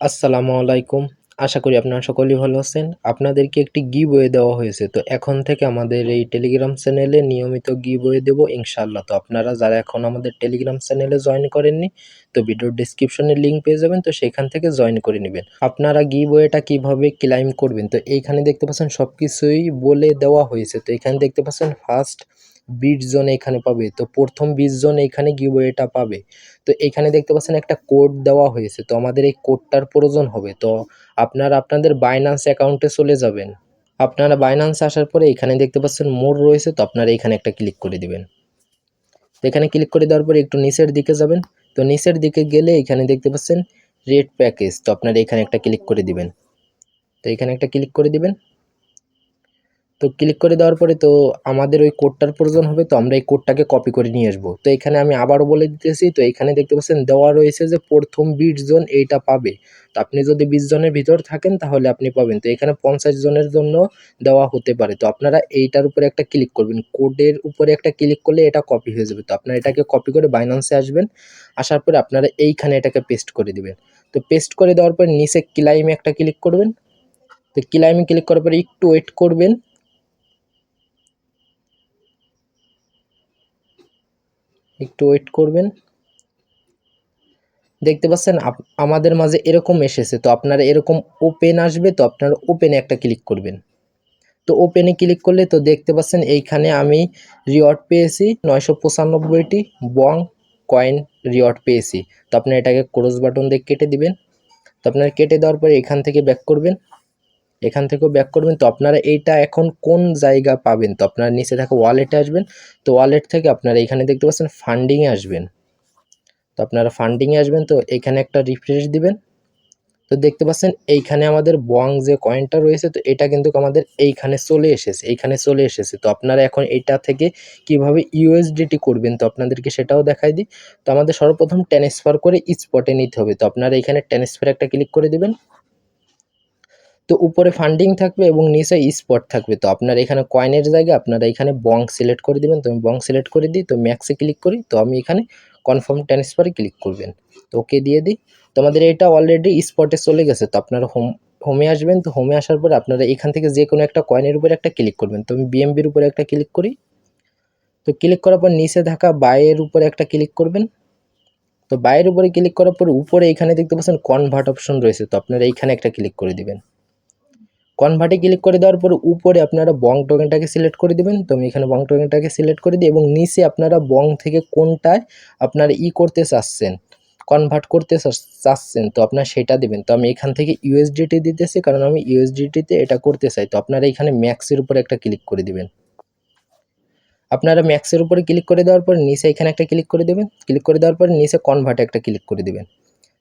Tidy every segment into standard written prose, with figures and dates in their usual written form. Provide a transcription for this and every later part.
আসসালামু আলাইকুম। আশা করি আপনারা সকলেই ভালো আছেন। আপনাদেরকে একটি গিভওয়ে দেওয়া হয়েছে। তো এখন থেকে আমাদের এই টেলিগ্রাম চ্যানেলে নিয়মিত গিভওয়ে দেব ইনশাআল্লাহ। তো আপনারা যারা এখন আমাদের টেলিগ্রাম চ্যানেলে জয়েন করেননি, তো ভিডিওর ডেসক্রিপশনে লিংক পেয়ে যাবেন। তো সেখান থেকে জয়েন করে নিবেন। আপনারা গিভওয়েটা কিভাবে ক্লেইম করবেন, তো এইখানে দেখতে পাচ্ছেন সবকিছুই বলে দেওয়া হয়েছে। তো এখানে দেখতে পাচ্ছেন ফার্স্ট 20 জন এখানে পাবে। তো প্রথম 20 জন এখানে গিভওয়েটা পাবে। তো এখানে দেখতে পাচ্ছেন একটা কোড দেওয়া হয়েছে। তো আমাদের এই কোডটার প্রয়োজন হবে। তো আপনারা আপনাদের বাইন্যান্স অ্যাকাউন্টে চলে যাবেন। আপনারা বাইন্যান্সে আসার পরে এখানে দেখতে পাচ্ছেন মোর রয়েছে। তো আপনারা এখানে একটা ক্লিক করে দিবেন। তো এখানে ক্লিক করে দেওয়ার পরে একটু নিচের দিকে যাবেন। তো নিচের দিকে গেলে এখানে দেখতে পাচ্ছেন রেড প্যাকেজ। তো আপনারা এখানে একটা ক্লিক করে দিবেন। তো এখানে একটা ক্লিক করে দিবেন। তো ক্লিক করে দেওয়ার পরে তো আমাদের ওই কোডটার প্রয়োজন হবে। তো আমরা এই কোডটাকে কপি করে নিয়ে আসবো। তো এখানে আমি আবারও বলে দিতেছি। তো এখানে দেখতে পাচ্ছেন দেওয়া রয়েছে যে প্রথম 20 জন এইটা পাবে। তো আপনি যদি 20 জনের ভিতর থাকেন তাহলে আপনি পাবেন। তো এখানে 50 জনের জন্য দেওয়া হতে পারে। তো আপনারা এইটার উপরে একটা ক্লিক করবেন। কোডের উপরে একটা ক্লিক করলে এটা কপি হয়ে যাবে। তো আপনারা এটাকে কপি করে বাইন্যান্সে আসবেন। আসার পরে আপনারা এইখানে এটাকে পেস্ট করে দিবেন। তো পেস্ট করে দেওয়ার পর নিচে ক্লাইমে একটা ক্লিক করবেন। তো ক্লাইমে ক্লিক করার পরে একটু ওয়েট করবেন। একটু ওয়েট করবেন। দেখতে পাচ্ছেন আমাদের মাঝে এরকম এসেছে। তো আপনারা এরকম ওপেন আসবে। তো আপনারা ওপেনে একটা ক্লিক করবেন। তো ওপেনে ক্লিক করলে তো দেখতে পাচ্ছেন এইখানে আমি রিওয়ার্ড পেয়েছি 995টি বং কয়েন রিওয়ার্ড পেয়েছি। তো আপনারা এটাকে ক্রস বাটন দিয়ে কেটে দিবেন। তো আপনারা কেটে দেওয়ার পরে এখান থেকে ব্যাক করবেন। এখান থেকেও ব্যাক করবেন। তো আপনারা এইটা এখন কোন জায়গা পাবেন, তো আপনারা নিচে থাকা ওয়ালেটে আসবেন। তো ওয়ালেট থেকে আপনারা এখানে দেখতে পাচ্ছেন ফান্ডিংয়ে আসবেন। তো আপনারা ফান্ডিংয়ে আসবেন। তো এখানে একটা রিফ্রেশ দিবেন। তো দেখতে পাচ্ছেন এইখানে আমাদের বং যে কয়েনটা রয়েছে, তো এটা কিন্তু আমাদের এইখানে চলে এসেছে। তো আপনারা এখন এইটা থেকে কিভাবে ইউএসডিটি করবেন, তো আপনাদেরকে সেটাও দেখাই দিই। তো আমাদের সর্বপ্রথম ট্রান্সফার করে স্পটে নিতে হবে। তো আপনারা এখানে ট্রান্সফার একটা ক্লিক করে দিবেন। তো উপরে ফান্ডিং থাকবে এবং নিচে স্পট থাকবে। তো আপনার এখানে কয়েনের জায়গায় আপনারা এখানে বং সিলেক্ট করে দিবেন। তো আমি বং সিলেক্ট করে দিই। তো ম্যাক্সে ক্লিক করি। তো আমি এখানে কনফার্ম ট্রান্সফারে ক্লিক করবেন। তো ওকে দিয়ে দিই। তো আমাদের এটা অলরেডি স্পটে চলে গেছে। তো আপনারা হোমে আসবেন। তো হোমে আসার পরে আপনারা এখান থেকে যে কোনো একটা কয়েনের উপরে একটা ক্লিক করবেন। তো আমি বিএমবির উপরে একটা ক্লিক করি। তো ক্লিক করার পর নিচে থাকা বাইয়ের উপরে একটা ক্লিক করবেন। তো বাইয়ের উপরে ক্লিক করার পর উপরে এখানে দেখতে পাচ্ছেন কনভার্ট অপশন রয়েছে। তো আপনারা এইখানে একটা ক্লিক করে দিবেন। কনভার্টে ক্লিক করে দেওয়ার পর উপরে আপনারা বং টোকেনটাকে সিলেক্ট করে দিবেন। তো আমি এখানে বং টোকেনটাকে সিলেক্ট করে দিই এবং নিচে আপনারা বং থেকে কোনটায় আপনারা করতে চাচ্ছেন, কনভার্ট করতে চাচ্ছেন, তো আপনারা সেটা দিবেন। তো আমি এখান থেকে ইউএসডিটি দিতেছি, কারণ আমি ইউএসডিটিতে এটা করতে চাই। তো আপনারা এখানে ম্যাক্সের উপরে একটা ক্লিক করে দিবেন। আপনারা ম্যাক্সের উপরে ক্লিক করে দেওয়ার পর নিচে এখানে একটা ক্লিক করে দেবেন। ক্লিক করে দেওয়ার পর নিচে কনভার্টে একটা ক্লিক করে দিবেন।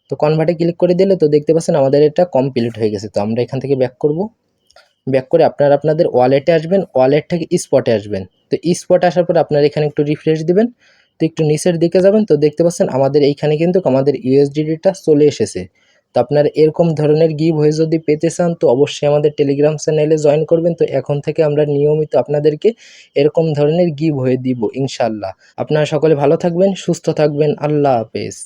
তো কনভার্টে ক্লিক করে দিলে তো দেখতে পাচ্ছেন আমাদের এটা কমপ্লিট হয়ে গেছে। তো আমরা এখান থেকে ব্যাক করব। ব্যাক করে আপনারা আপনাদের ওয়ালেটে আসবেন। ওয়ালেট থেকে স্পটে আসবেন। তো স্পটে আসার পর আপনারা এখানে একটু রিফ্রেশ দিবেন। তো একটু নিচের দিকে যাবেন। তো দেখতে পাচ্ছেন আমাদের এইখানে কিন্তু আমাদের ইউএসডিটিটা চলে এসেছে। তো আপনারা এরকম ধরনের গিভওয়ে যদি পেতে চান তো অবশ্যই আমাদের টেলিগ্রাম চ্যানেলে জয়েন করবেন। তো এখন থেকে আমরা নিয়মিত আপনাদেরকে এরকম ধরনের গিভওয়ে দিব ইনশাআল্লাহ। আপনারা সকলে ভালো থাকবেন, সুস্থ থাকবেন। আল্লাহ হাফেজ।